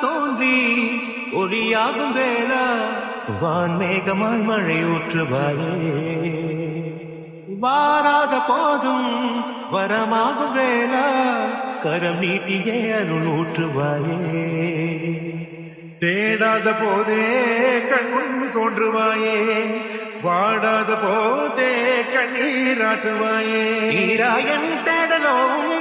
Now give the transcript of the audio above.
தோன்றி ஒளியாகும் வேளா வான்மேகமாய் மழை ஊற்றுவாயே வாராத போதும் வரமாகும் வேளா கரம் நீட்டியே அருள் ஊற்றுவாயே தேடாத போதே கண் தோன்றுவாயே வாடாத போதே கண்ணீராற்றுவாயே தீராயன் தேடலோவும்